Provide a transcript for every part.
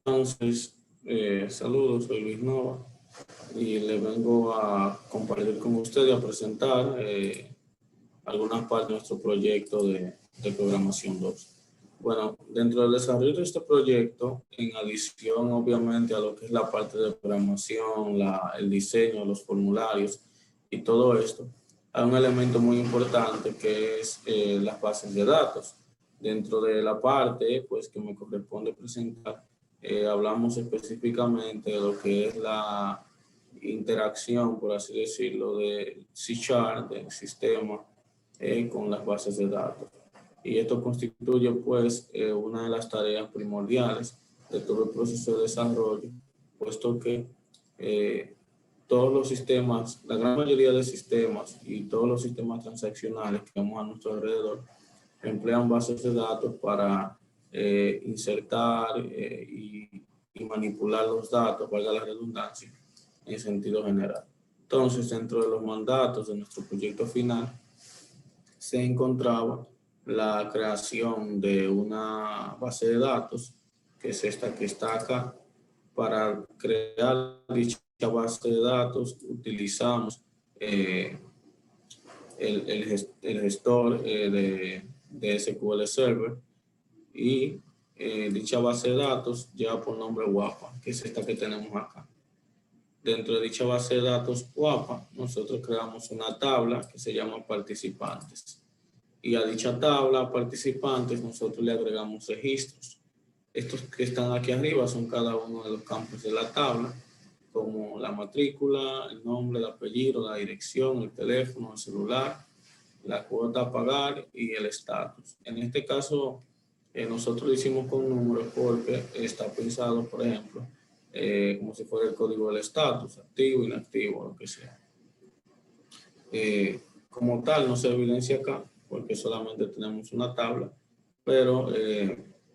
Entonces, saludos, soy Luis Nova y le vengo a compartir con usted y a presentar algunas partes de nuestro proyecto de programación 2. Bueno, dentro del desarrollo de este proyecto, en adición obviamente a lo que es la parte de programación, el diseño, los formularios y todo esto, hay un elemento muy importante que es las bases de datos. Dentro de la parte pues, que me corresponde presentar, hablamos específicamente de lo que es la interacción, por así decirlo, de C#, del sistema con las bases de datos. Y esto constituye pues una de las tareas primordiales de todo el proceso de desarrollo, puesto que todos los sistemas, la gran mayoría de sistemas y todos los sistemas transaccionales que vemos a nuestro alrededor emplean bases de datos para insertar y manipular los datos, valga la redundancia, en sentido general. Entonces, dentro de los mandatos de nuestro proyecto final, se encontraba la creación de una base de datos, que es esta que está acá. Para crear dicha base de datos utilizamos el gestor de SQL Server y dicha base de datos lleva por nombre WAPA, que es esta que tenemos acá. Dentro de dicha base de datos WAPA, nosotros creamos una tabla que se llama participantes. Y a dicha tabla participantes nosotros le agregamos registros. Estos que están aquí arriba son cada uno de los campos de la tabla, como la matrícula, el nombre, el apellido, la dirección, el teléfono, el celular, la cuota a pagar y el estatus. En este caso, nosotros lo hicimos con números porque está pensado, por ejemplo, como si fuera el código del estatus, activo, inactivo, lo que sea. Como tal, no se evidencia acá porque solamente tenemos una tabla, pero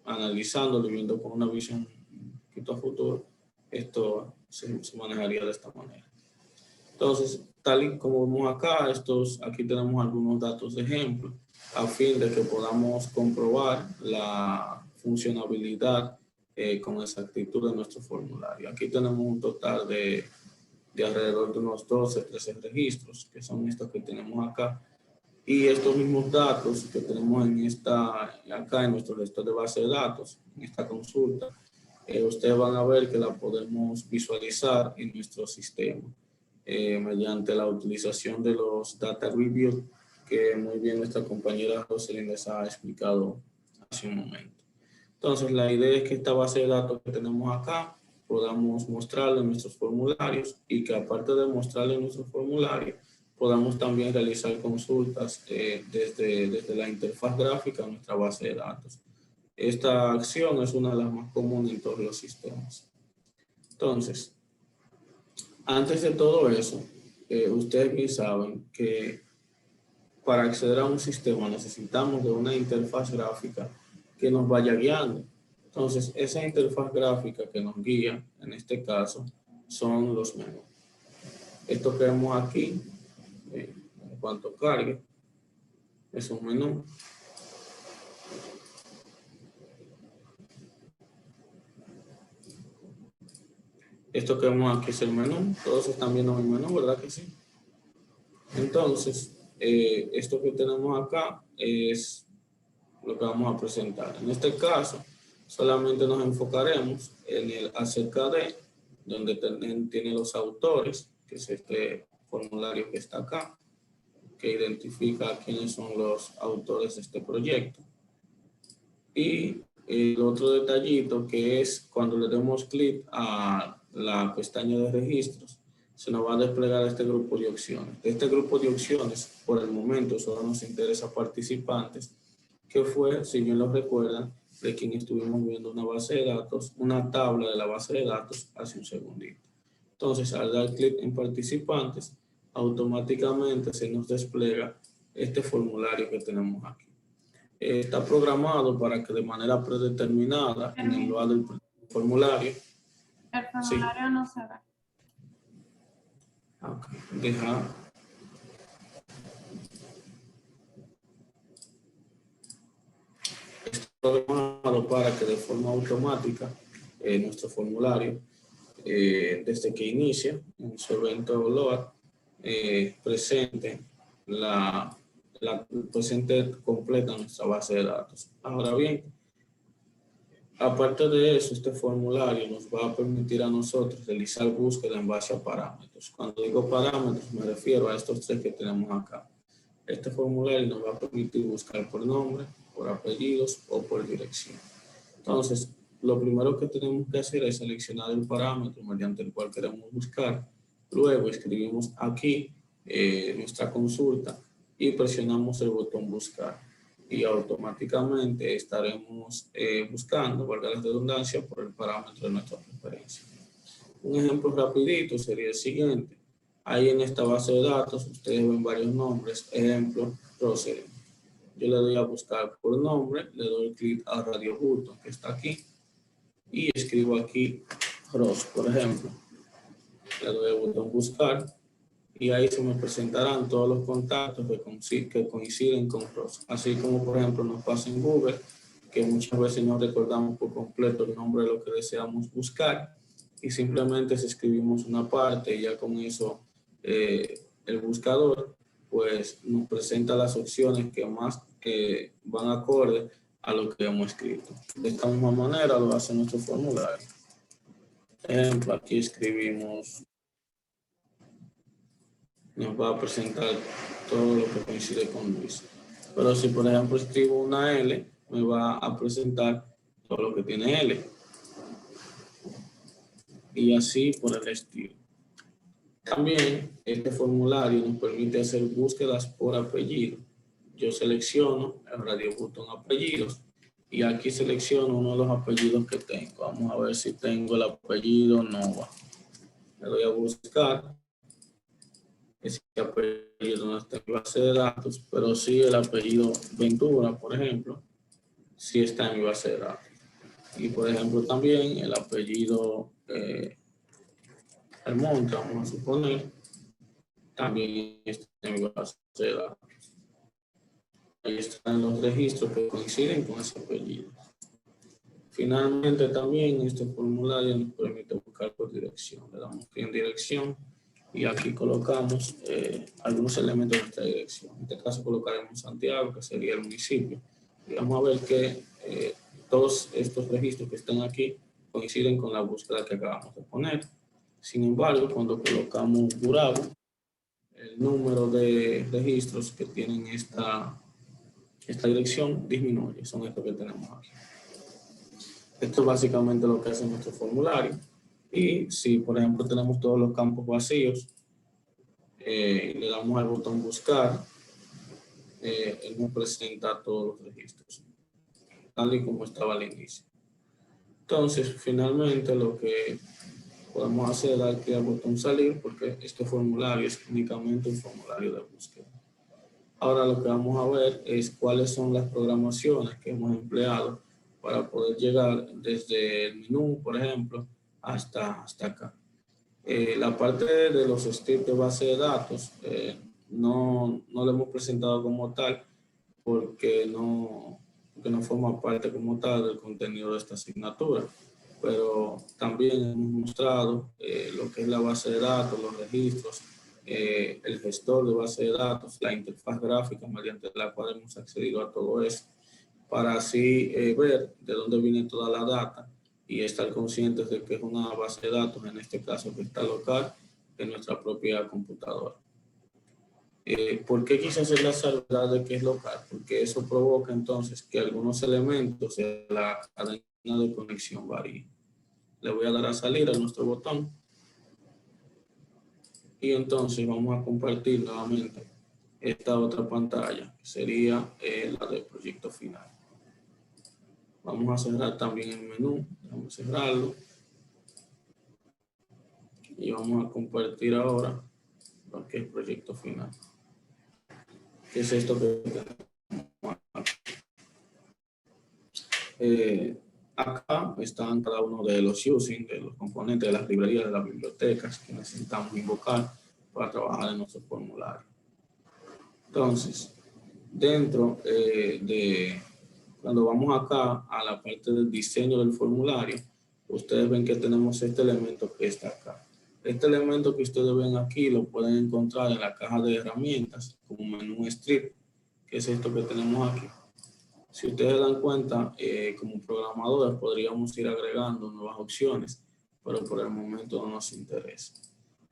analizándolo y viendo con una visión un poquito a futuro, esto se manejaría de esta manera. Entonces, tal y como vemos acá, aquí tenemos algunos datos de ejemplo a fin de que podamos comprobar la funcionabilidad con exactitud de nuestro formulario. Aquí tenemos un total de alrededor de unos 12, 13 registros, que son estos que tenemos acá. Y estos mismos datos que tenemos acá en nuestro gestor de base de datos, en esta consulta, ustedes van a ver que la podemos visualizar en nuestro sistema mediante la utilización de los data review que muy bien nuestra compañera Roselyn les ha explicado hace un momento. Entonces, la idea es que esta base de datos que tenemos acá podamos mostrarle nuestros formularios y que aparte de mostrarle nuestros formularios, podamos también realizar consultas desde la interfaz gráfica a nuestra base de datos. Esta acción es una de las más comunes en todos los sistemas. Entonces, antes de todo eso, ustedes bien saben que para acceder a un sistema necesitamos de una interfaz gráfica que nos vaya guiando. Entonces, esa interfaz gráfica que nos guía, en este caso, son los menús. Esto que vemos aquí, en cuanto cargue, es un menú. Esto que vemos aquí es el menú. Todos están viendo el menú, ¿verdad que sí? Entonces, esto que tenemos acá es lo que vamos a presentar. En este caso, solamente nos enfocaremos en el acerca de, donde tiene los autores, que es este formulario que está acá, que identifica quiénes son los autores de este proyecto. Y el otro detallito que es cuando le demos clic a la pestaña de registros, se nos va a desplegar este grupo de opciones. De este grupo de opciones, por el momento, solo nos interesa participantes, que fue, si bien lo recuerdan, de quien estuvimos viendo una base de datos, una tabla de la base de datos hace un segundito. Entonces, al dar clic en participantes, automáticamente se nos despliega este formulario que tenemos aquí. Está programado para que de manera predeterminada, en el lugar del formulario. El formulario sí. No se ve. Okay. Deja. Está programado para que de forma automática nuestro formulario desde que inicia en su evento load, presente presente completa nuestra base de datos. Ahora bien, aparte de eso, este formulario nos va a permitir a nosotros realizar búsqueda en base a parámetros. Cuando digo parámetros, me refiero a estos tres que tenemos acá. Este formulario nos va a permitir buscar por nombre, por apellidos o por dirección. Entonces, lo primero que tenemos que hacer es seleccionar el parámetro mediante el cual queremos buscar. Luego escribimos aquí nuestra consulta y presionamos el botón buscar. Y automáticamente estaremos buscando, valga la redundancia, por el parámetro de nuestra preferencia. Un ejemplo rapidito sería el siguiente. Ahí en esta base de datos ustedes ven varios nombres. Ejemplo, Rosalind. Yo le doy a buscar por nombre, le doy clic a Radio Button que está aquí y escribo aquí Ross, por ejemplo. Le doy al botón buscar y ahí se me presentarán todos los contactos que coinciden con Ross. Así como, por ejemplo, nos pasa en Google, que muchas veces no recordamos por completo el nombre de lo que deseamos buscar y simplemente si escribimos una parte y ya con eso el buscador pues nos presenta las opciones que más van acorde a lo que hemos escrito. De esta misma manera lo hace nuestro formulario. Ejemplo, aquí escribimos, nos va a presentar todo lo que coincide con Luis. Pero si por ejemplo escribo una L, me va a presentar todo lo que tiene L. Y así por el estilo. También este formulario nos permite hacer búsquedas por apellido. Yo selecciono el Radio Button apellidos y aquí selecciono uno de los apellidos que tengo. Vamos a ver si tengo el apellido Nova. Le doy a buscar. Ese apellido no está en mi base de datos, pero sí el apellido Ventura, por ejemplo, sí está en mi base de datos. Y por ejemplo también el apellido Almonte, vamos a suponer, también está en mi base de datos. Ahí están los registros que coinciden con ese apellido. Finalmente también este formulario nos permite buscar por dirección. Le damos clic en dirección y aquí colocamos algunos elementos de nuestra dirección. En este caso colocaremos Santiago, que sería el municipio. Y vamos a ver que todos estos registros que están aquí coinciden con la búsqueda que acabamos de poner. Sin embargo, cuando colocamos Gurabo, el número de registros que tienen esta dirección disminuye. Son estos que tenemos aquí. Esto es básicamente lo que hace nuestro formulario. Y si, por ejemplo, tenemos todos los campos vacíos, le damos al botón buscar, él nos presenta todos los registros, tal y como estaba al inicio. Entonces, finalmente, lo que podemos hacer es dar clic al botón salir, porque este formulario es únicamente un formulario de búsqueda. Ahora lo que vamos a ver es cuáles son las programaciones que hemos empleado para poder llegar desde el menú, por ejemplo, hasta acá. La parte de los scripts de base de datos no lo hemos presentado como tal porque no forma parte como tal del contenido de esta asignatura. Pero también hemos mostrado lo que es la base de datos, los registros, el gestor de base de datos, la interfaz gráfica mediante la cual hemos accedido a todo esto, para así ver de dónde viene toda la data y estar conscientes de que es una base de datos, en este caso que está local en nuestra propia computadora. ¿Por qué quise hacer la salvedad de que es local? Porque eso provoca entonces que algunos elementos de la cadena de conexión varíen. Le voy a dar a salir a nuestro botón y entonces vamos a compartir nuevamente esta otra pantalla, que sería la del proyecto final. Vamos a cerrar también el menú, vamos a cerrarlo y vamos a compartir ahora lo que es proyecto final. ¿Qué es esto que tenemos aquí? Acá están cada uno de los using, de los componentes de las librerías, de las bibliotecas que necesitamos invocar para trabajar en nuestro formulario. Entonces, dentro cuando vamos acá a la parte del diseño del formulario, ustedes ven que tenemos este elemento que está acá. Este elemento que ustedes ven aquí lo pueden encontrar en la caja de herramientas como menú strip, que es esto que tenemos aquí. Si ustedes dan cuenta, como programadores podríamos ir agregando nuevas opciones, pero por el momento no nos interesa.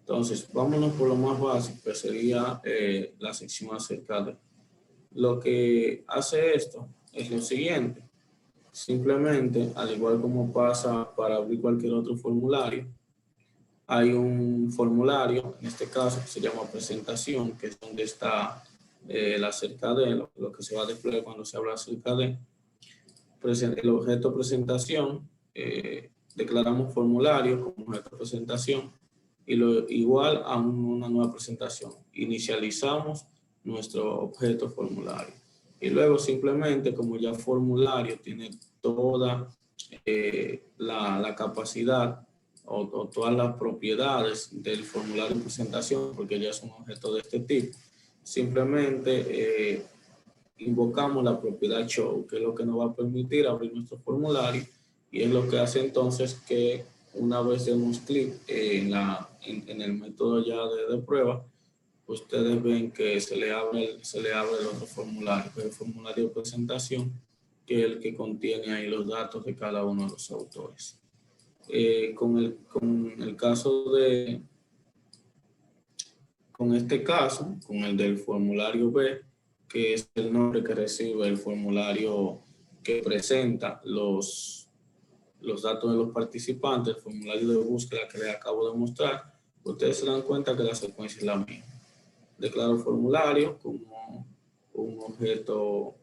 Entonces, vámonos por lo más básico, que sería la sección acerca de. Lo que hace esto es lo siguiente. Simplemente, al igual como pasa para abrir cualquier otro formulario, hay un formulario, en este caso, que se llama presentación, que es donde está el acerca de, lo que se va a desplegar cuando se habla acerca de. El objeto presentación, declaramos formulario como objeto presentación y lo igual a una nueva presentación. Inicializamos nuestro objeto formulario. Y luego simplemente, como ya formulario tiene toda la capacidad o todas las propiedades del formulario de presentación, porque ya es un objeto de este tipo, simplemente invocamos la propiedad show, que es lo que nos va a permitir abrir nuestro formulario y es lo que hace entonces que una vez demos clic en el método ya de prueba, ustedes ven que se le abre el otro formulario, que es el formulario de presentación, que es el que contiene ahí los datos de cada uno de los autores. Con el caso de, con este caso, con el del formulario B, que es el nombre que recibe el formulario que presenta los datos de los participantes, el formulario de búsqueda que les acabo de mostrar, ustedes se dan cuenta que la secuencia es la misma. Declaro formulario como un objeto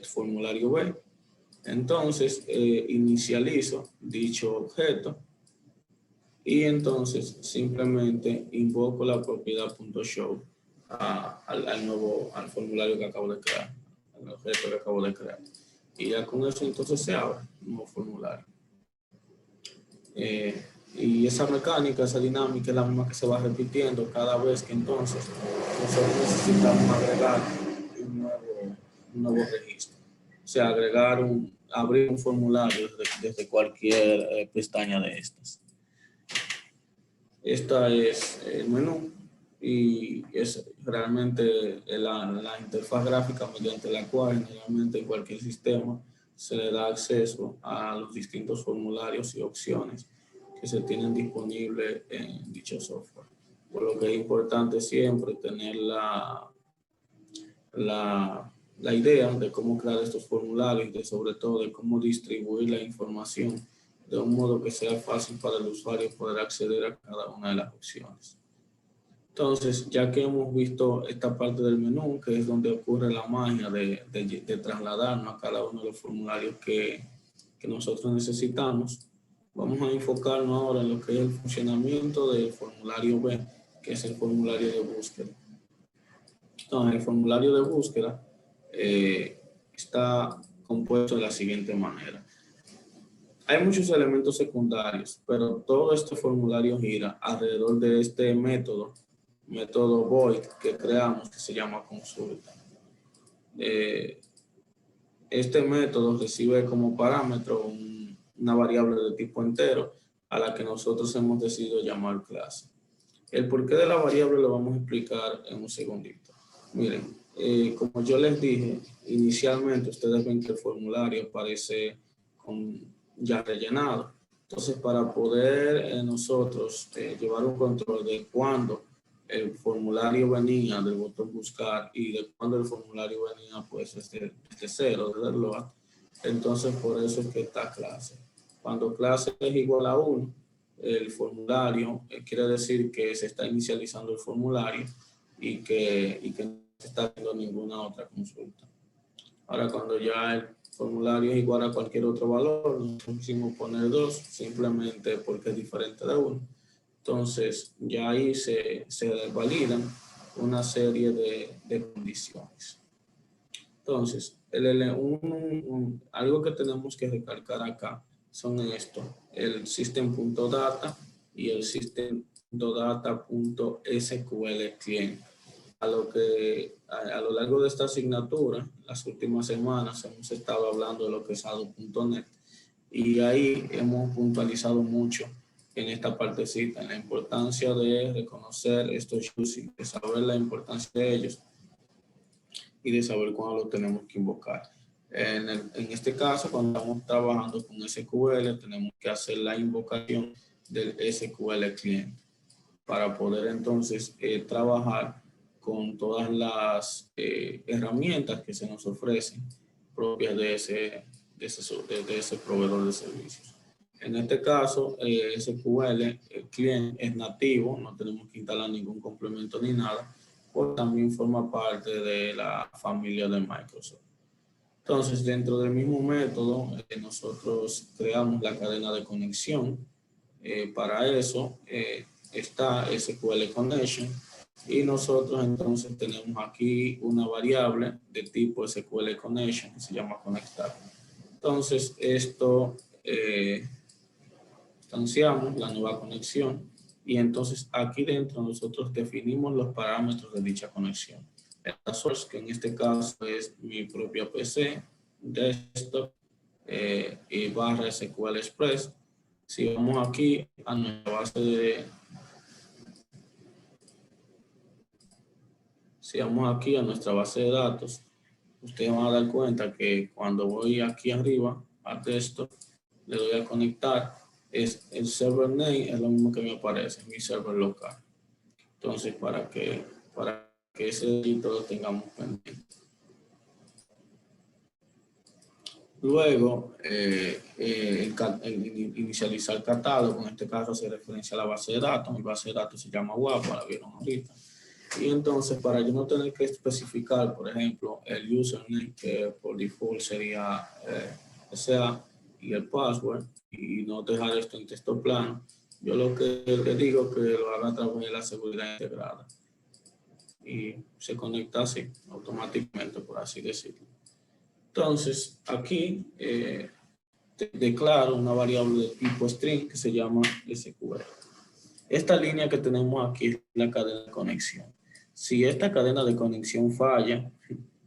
formulario B. Entonces, inicializo dicho objeto y entonces simplemente invoco la propiedad .show al formulario que acabo de crear, al objeto que acabo de crear. Y ya con eso entonces se abre un nuevo formulario. Y esa mecánica, esa dinámica es la misma que se va repitiendo cada vez que entonces nosotros necesitamos agregar un nuevo registro. O sea, abrir un formulario desde cualquier pestaña de estas. Esta es el menú y es realmente la interfaz gráfica mediante la cual generalmente en cualquier sistema se le da acceso a los distintos formularios y opciones que se tienen disponibles en dicho software. Por lo que es importante siempre tener la idea de cómo crear estos formularios y sobre todo de cómo distribuir la información de un modo que sea fácil para el usuario poder acceder a cada una de las opciones. Entonces, ya que hemos visto esta parte del menú, que es donde ocurre la magia de trasladarnos a cada uno de los formularios que nosotros necesitamos, vamos a enfocarnos ahora en lo que es el funcionamiento del formulario B, que es el formulario de búsqueda. Entonces, el formulario de búsqueda está compuesto de la siguiente manera. Hay muchos elementos secundarios, pero todo este formulario gira alrededor de este método void que creamos, que se llama consulta. Este método recibe como parámetro una variable de tipo entero a la que nosotros hemos decidido llamar clase. El porqué de la variable lo vamos a explicar en un segundito. Miren, como yo les dije, inicialmente ustedes ven que el formulario aparece ya rellenado. Entonces, para poder nosotros llevar un control de cuándo el formulario venía del botón buscar y de cuándo el formulario venía pues desde cero, desde el load, entonces por eso es que está clase. Cuando clase es igual a 1, el formulario quiere decir que se está inicializando el formulario y que no se está haciendo ninguna otra consulta. Ahora, cuando ya el formulario es igual a cualquier otro valor, nosotros quisimos poner 2 simplemente porque es diferente de 1. Entonces, ya ahí se validan una serie de condiciones. Entonces, algo que tenemos que recalcar acá son estos, el system.data y el system.data.sql client. A lo largo de esta asignatura, las últimas semanas hemos estado hablando de lo que es ADO.NET Y ahí hemos puntualizado mucho en esta partecita, en la importancia de reconocer estos using, de saber la importancia de ellos y de saber cuándo lo tenemos que invocar. En este caso, cuando estamos trabajando con SQL, tenemos que hacer la invocación del SQL cliente para poder entonces trabajar con todas las herramientas que se nos ofrecen propias de ese proveedor de servicios. En este caso, SQL, el cliente es nativo, no tenemos que instalar ningún complemento ni nada, porque también forma parte de la familia de Microsoft. Entonces, dentro del mismo método, nosotros creamos la cadena de conexión. Para eso está SQL Connection y nosotros entonces tenemos aquí una variable de tipo SQL Connection que se llama conectar. Entonces, esto instanciamos la nueva conexión y entonces aquí dentro nosotros definimos los parámetros de dicha conexión. La source, que en este caso es mi propia PC, desktop y barra SQL Express. Si vamos aquí a nuestra base de... Si vamos aquí a nuestra base de datos, ustedes van a dar cuenta que cuando voy aquí arriba a texto, le doy a conectar, es el server name, es lo mismo que me aparece, mi server local. Entonces, para que ese delito lo tengamos pendiente. Luego, inicializar catálogo, en este caso se referencia a la base de datos. Mi base de datos se llama WAP, la vieron ahorita. Y entonces, para yo no tener que especificar, por ejemplo, el username, que por default sería SA, y el password, y no dejar esto en texto plano, yo lo que le digo es que lo haga a través de la seguridad integrada. Y se conecta así, automáticamente, por así decirlo. Entonces, aquí declaro una variable de tipo string que se llama SQL. Esta línea que tenemos aquí es la cadena de conexión. Si esta cadena de conexión falla,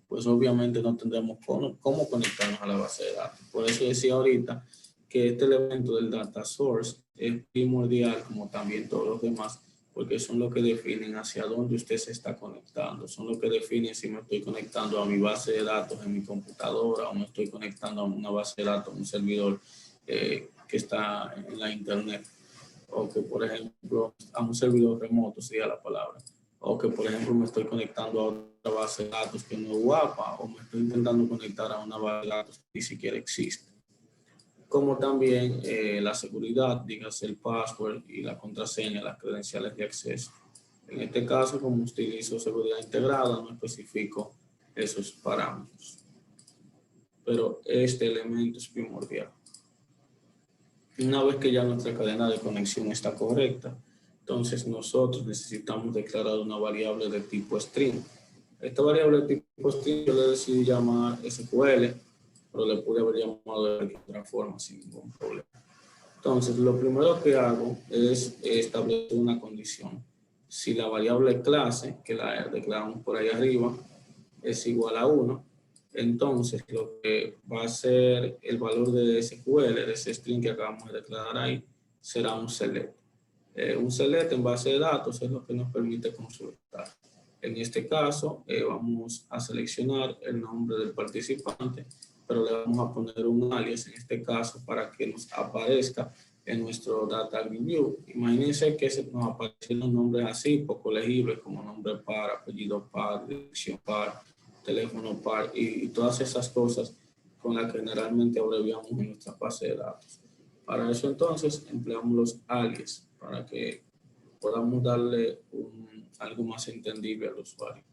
pues obviamente no tendremos cómo conectarnos a la base de datos. Por eso decía ahorita que este elemento del data source es primordial, como también todos los demás, porque son los que definen hacia dónde usted se está conectando, son los que definen si me estoy conectando a mi base de datos en mi computadora o me estoy conectando a una base de datos, un servidor que está en la internet, o que por ejemplo a un servidor remoto sería la palabra, o que por ejemplo me estoy conectando a otra base de datos que no es guapa, o me estoy intentando conectar a una base de datos que ni siquiera existe. Como también la seguridad, dígase el password y la contraseña, las credenciales de acceso. En este caso, como utilizo seguridad integrada, no especifico esos parámetros. Pero este elemento es primordial. Una vez que ya nuestra cadena de conexión está correcta, entonces nosotros necesitamos declarar una variable de tipo string. Esta variable de tipo string yo le decidí llamar SQL, pero le pude haber llamado de cualquier otra forma sin ningún problema. Entonces, lo primero que hago es establecer una condición. Si la variable clase, que la declaramos por ahí arriba, es igual a 1, entonces lo que va a ser el valor de SQL, de ese string que acabamos de declarar ahí, será un select. Un select en base de datos es lo que nos permite consultar. En este caso, vamos a seleccionar el nombre del participante, pero le vamos a poner un alias en este caso para que nos aparezca en nuestro data view. Imagínense que nos aparecen los nombres así, poco legibles, como nombre par, apellido par, dirección par, teléfono par y todas esas cosas con las que generalmente abreviamos en nuestra base de datos. Para eso entonces empleamos los alias para que podamos darle algo más entendible al usuario.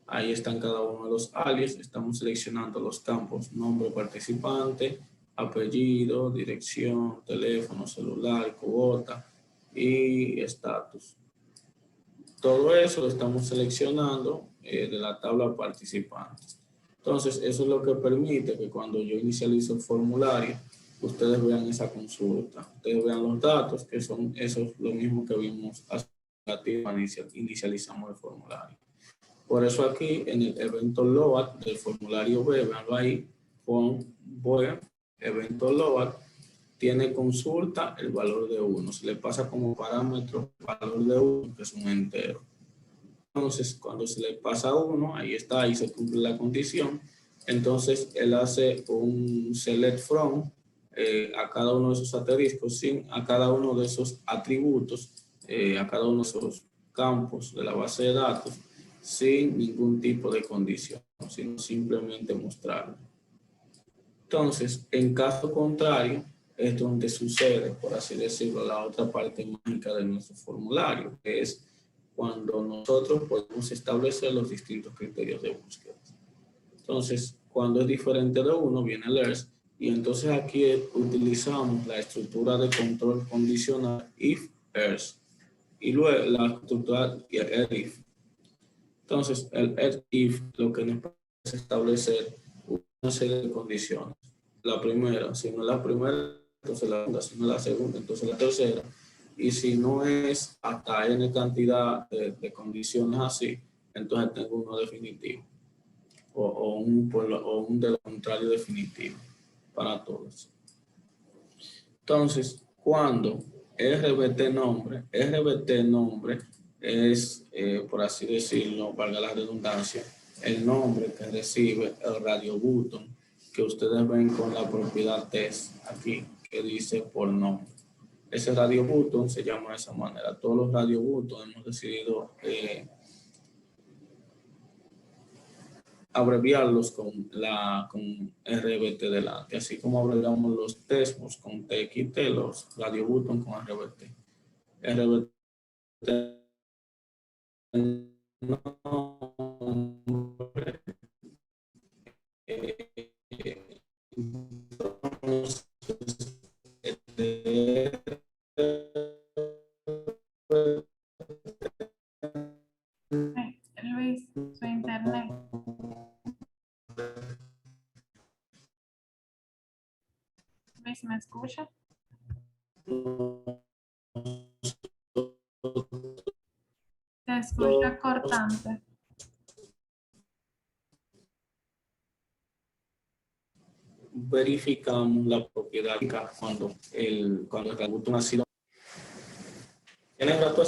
Ahí están cada uno de los alias. Estamos seleccionando los campos nombre participante, apellido, dirección, teléfono, celular, cuota y estatus. Todo eso lo estamos seleccionando de la tabla participantes. Entonces, eso es lo que permite que cuando yo inicializo el formulario, ustedes vean esa consulta, ustedes vean los datos, que son esos lo mismo que vimos hace cuando inicializamos el formulario. Por eso aquí en el evento load del formulario B, veanlo ahí, voy evento global, tiene consulta el valor de 1. Se le pasa como parámetro el valor de 1, que es un entero. Entonces, cuando se le pasa 1, ahí está, ahí se cumple la condición. Entonces, él hace un select from a cada uno de esos asteriscos, a cada uno de esos atributos, a cada uno de esos campos de la base de datos, sin ningún tipo de condición, sino simplemente mostrarlo. Entonces, en caso contrario, es donde sucede, por así decirlo, la otra parte mágica de nuestro formulario, que es cuando nosotros podemos establecer los distintos criterios de búsqueda. Entonces, cuando es diferente de 1, viene el else, y entonces aquí utilizamos la estructura de control condicional if else, y luego la estructura if. Entonces, el if lo que nos permite es establecer una serie de condiciones. La primera, si no es la primera, entonces la segunda, si no es la segunda, entonces la tercera. Y si no es hasta n cantidad de condiciones así, entonces tengo uno definitivo. O un de lo contrario definitivo para todos. Entonces, cuando RBT nombre es, por así decirlo, valga la redundancia, el nombre que recibe el radio button que ustedes ven con la propiedad test aquí, que dice por nombre. Ese radio button se llama de esa manera. Todos los radio button hemos decidido abreviarlos con RBT delante, así como abreviamos los Tesmos con TXT, los radio button con RBT. RBT Luis, su internet. Luis, ¿me escucha? Te escucha cortante. Verificamos la propiedad cuando el botón ha sido. ¿Tienes rato?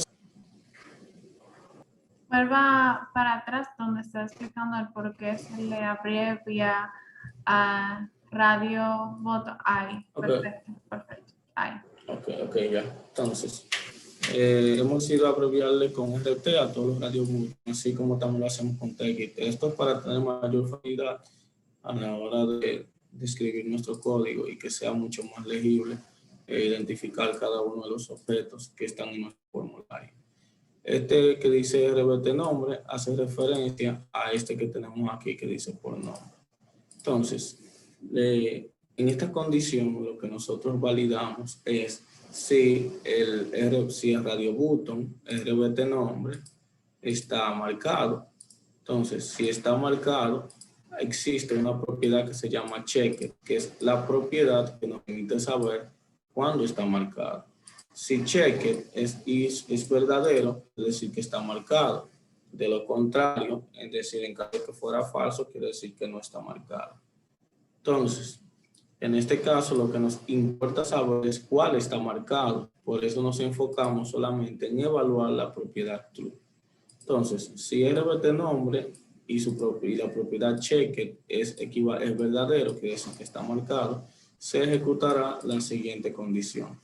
Vuelva para atrás donde está explicando el por qué se le abrevia a radio voto. Ahí, perfecto, perfecto. Ahí. Ok, ya. Entonces, hemos ido a abreviarle con RT a todos los radios, así como también lo hacemos con TXT. Esto es para tener mayor facilidad a la hora de escribir nuestro código y que sea mucho más legible e identificar cada uno de los objetos que están en nuestro formulario. Este que dice RBT nombre hace referencia a este que tenemos aquí que dice por nombre. Entonces, en esta condición lo que nosotros validamos es si el radio button, RBT nombre, está marcado. Entonces, si está marcado, existe una propiedad que se llama checker, que es la propiedad que nos permite saber cuándo está marcado. Si checker es verdadero, es decir que está marcado. De lo contrario, es decir, en caso de que fuera falso, quiere decir que no está marcado. Entonces, en este caso, lo que nos importa saber es cuál está marcado. Por eso nos enfocamos solamente en evaluar la propiedad true. Entonces, si RBT nombre y la propiedad checker es verdadero, que es que está marcado, se ejecutará la siguiente condición.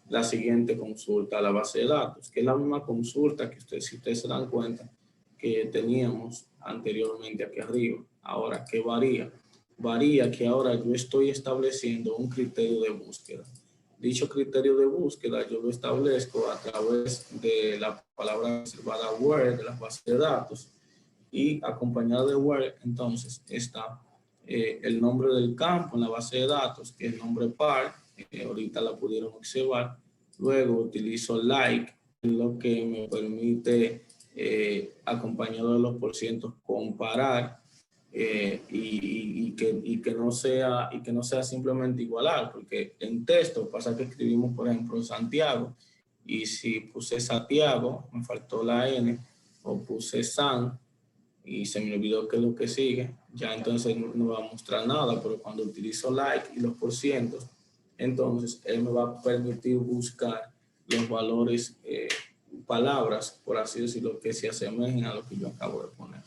La siguiente consulta a la base de datos, que es la misma consulta que si ustedes se dan cuenta que teníamos anteriormente aquí arriba. Ahora, ¿qué varía? Varía que ahora yo estoy estableciendo un criterio de búsqueda. Dicho criterio de búsqueda yo lo establezco a través de la palabra reservada where de las bases de datos y acompañado de where entonces está el nombre del campo en la base de datos, que es el nombre par, ahorita la pudieron observar. Luego utilizo like, lo que me permite acompañado de los porcientos comparar y que no sea simplemente igualar, porque en texto pasa que escribimos por ejemplo Santiago y si puse Santiago me faltó la N o puse San, y se me olvidó que es lo que sigue, ya entonces no va a mostrar nada, pero cuando utilizo like y los porcientos, entonces él me va a permitir buscar los valores, palabras, por así decirlo, que se asemejen a lo que yo acabo de poner.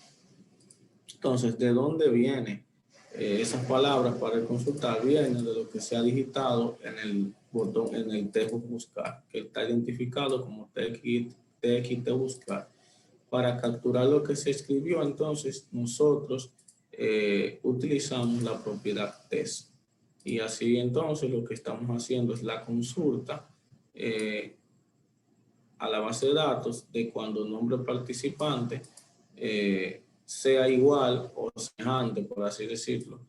Entonces, ¿de dónde vienen esas palabras para consultar? Vienen de lo que se ha digitado en el botón, en el texto buscar, que está identificado como TXT buscar. Para capturar lo que se escribió, entonces nosotros utilizamos la propiedad test. Y así entonces lo que estamos haciendo es la consulta a la base de datos de cuando el nombre participante sea igual o semejante, por así decirlo,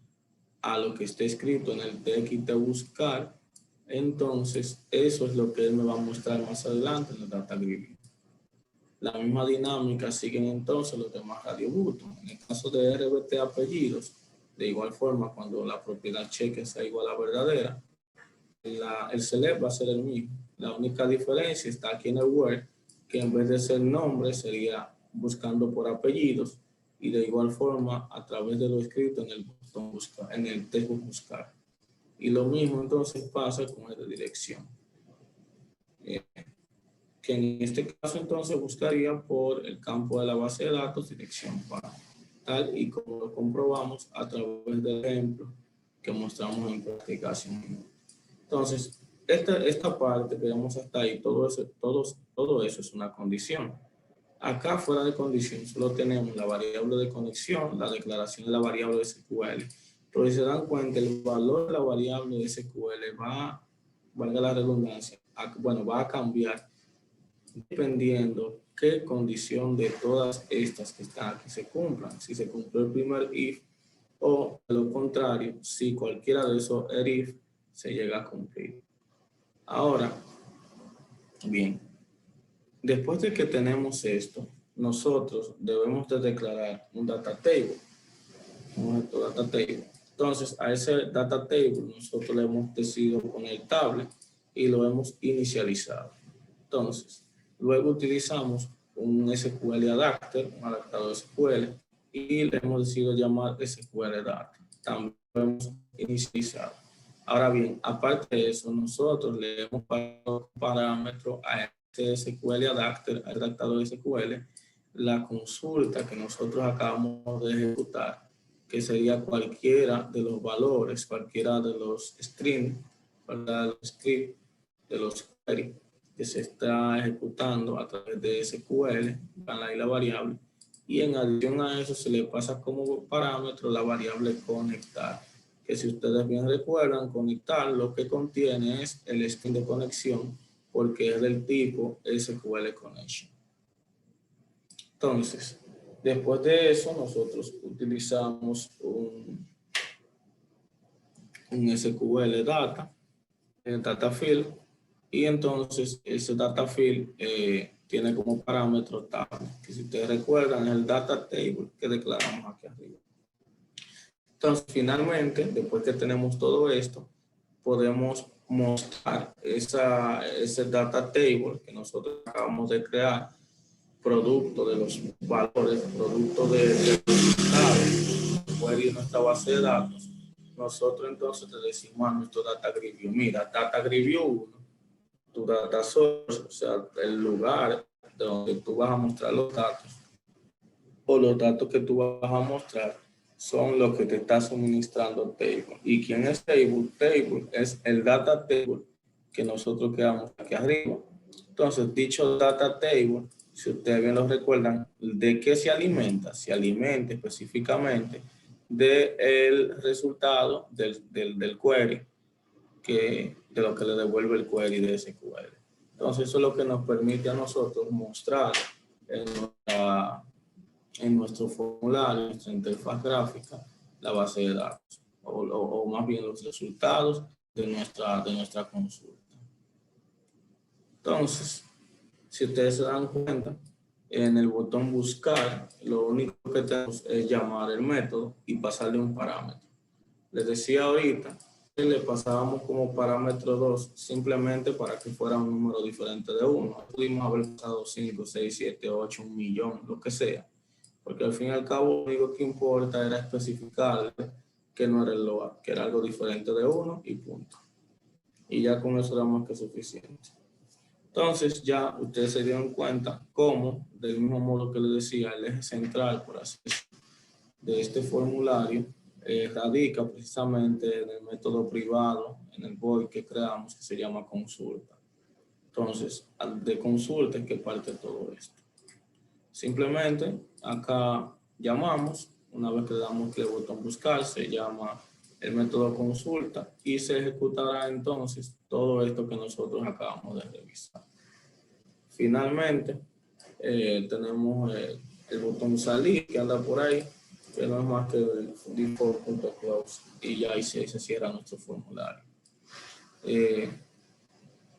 a lo que esté escrito en el TXT buscar. Entonces eso es lo que él me va a mostrar más adelante en el data grid. La misma dinámica siguen entonces los demás radiobutos. En el caso de RBT apellidos, de igual forma, cuando la propiedad cheque sea igual a verdadera, el select va a ser el mismo. La única diferencia está aquí en el where, que en vez de ser nombre sería buscando por apellidos, y de igual forma a través de lo escrito en el botón buscar, en el texto buscar. Y lo mismo entonces pasa con el de dirección. Que en este caso entonces buscaría por el campo de la base de datos dirección para, tal y como lo comprobamos a través del ejemplo que mostramos en práctica hace un minuto. Entonces, esta parte que vemos hasta ahí, todo eso es una condición. Acá fuera de condición solo tenemos la variable de conexión, la declaración de la variable de SQL. Pero si se dan cuenta, el valor de la variable de SQL va, valga la redundancia, va a cambiar dependiendo qué condición de todas estas que están aquí se cumplan. Si se cumplió el primer if o de lo contrario, si cualquiera de esos if se llega a cumplir. Ahora, bien, después de que tenemos esto, nosotros debemos de declarar un data table. Entonces, a ese data table nosotros le hemos decidido poner tablet y lo hemos inicializado. Entonces, luego utilizamos un SQL adapter, un adaptador SQL, y le hemos decidido llamar SQL data. También lo hemos inicializado. Ahora bien, aparte de eso, nosotros le hemos pasado parámetro a este SQL adapter, al adaptador SQL, la consulta que nosotros acabamos de ejecutar, que sería cualquiera de los valores, cualquiera de los strings, de los scripts, de los queries que se está ejecutando a través de SQL, ahí la variable, y en adición a eso se le pasa como parámetro la variable conectar, que si ustedes bien recuerdan, conectar lo que contiene es el string de conexión, porque es del tipo SQL connection. Entonces, después de eso, nosotros utilizamos un SQL data, el data field, y entonces ese data field tiene como parámetro table, que si ustedes recuerdan es el data table que declaramos aquí arriba. Entonces, finalmente, después que tenemos todo esto, podemos mostrar ese data table que nosotros acabamos de crear, producto de los valores, producto de los resultados, de nuestra base de datos. Nosotros entonces le decimos a nuestro data grid view, mira, data grid view 1, tu data source, o sea, el lugar donde tú vas a mostrar los datos, o los datos que tú vas a mostrar son los que te está suministrando el table. ¿Y quién es table? Table es el data table que nosotros creamos aquí arriba. Entonces, dicho data table, si ustedes bien lo recuerdan, ¿de qué se alimenta? Se alimenta específicamente del resultado del query, de lo que le devuelve el query de SQL. Entonces, eso es lo que nos permite a nosotros mostrar en nuestro formulario, en nuestra interfaz gráfica, la base de datos, o más bien los resultados de nuestra consulta. Entonces, si ustedes se dan cuenta, en el botón buscar, lo único que tenemos es llamar el método y pasarle un parámetro. Les decía ahorita que le pasábamos como parámetro 2 simplemente para que fuera un número diferente de 1. Pudimos haber pasado 5, 6, 7, 8, 1 millón, lo que sea. porque al fin y al cabo lo único que importa era especificar que no era el LOA, que era algo diferente de uno y punto. Y ya con eso era más que suficiente. Entonces ya ustedes se dieron cuenta cómo, del mismo modo que les decía, el eje central, por así decirlo, de este formulario radica precisamente en el método privado, en el BOI que creamos, que se llama consulta. Entonces, de consulta es que parte todo esto. Simplemente acá llamamos, una vez que le damos clic al botón buscar, se llama el método consulta y se ejecutará entonces todo esto que nosotros acabamos de revisar. Finalmente, tenemos el botón salir que anda por ahí, que no es más que el default.close y ya ahí se cierra nuestro formulario.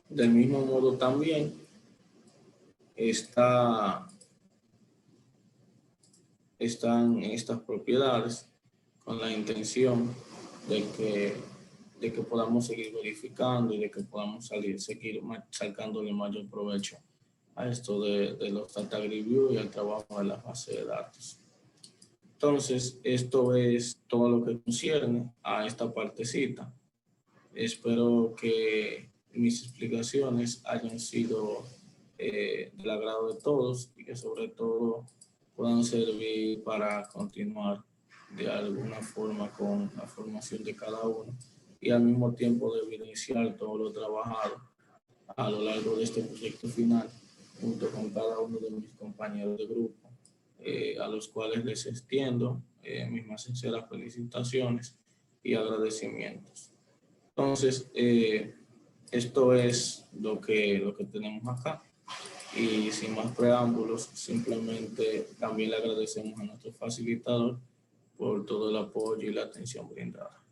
Del mismo modo también están estas propiedades con la intención de que podamos seguir verificando y de que podamos seguir sacándole mayor provecho a esto de los data review y al trabajo de la base de datos. Entonces, esto es todo lo que concierne a esta partecita. Espero que mis explicaciones hayan sido del agrado de todos y que sobre todo puedan servir para continuar de alguna forma con la formación de cada uno y al mismo tiempo de evidenciar todo lo trabajado a lo largo de este proyecto final junto con cada uno de mis compañeros de grupo, a los cuales les extiendo mis más sinceras felicitaciones y agradecimientos. Entonces, esto es lo que tenemos acá. Y sin más preámbulos, simplemente también le agradecemos a nuestro facilitador por todo el apoyo y la atención brindada.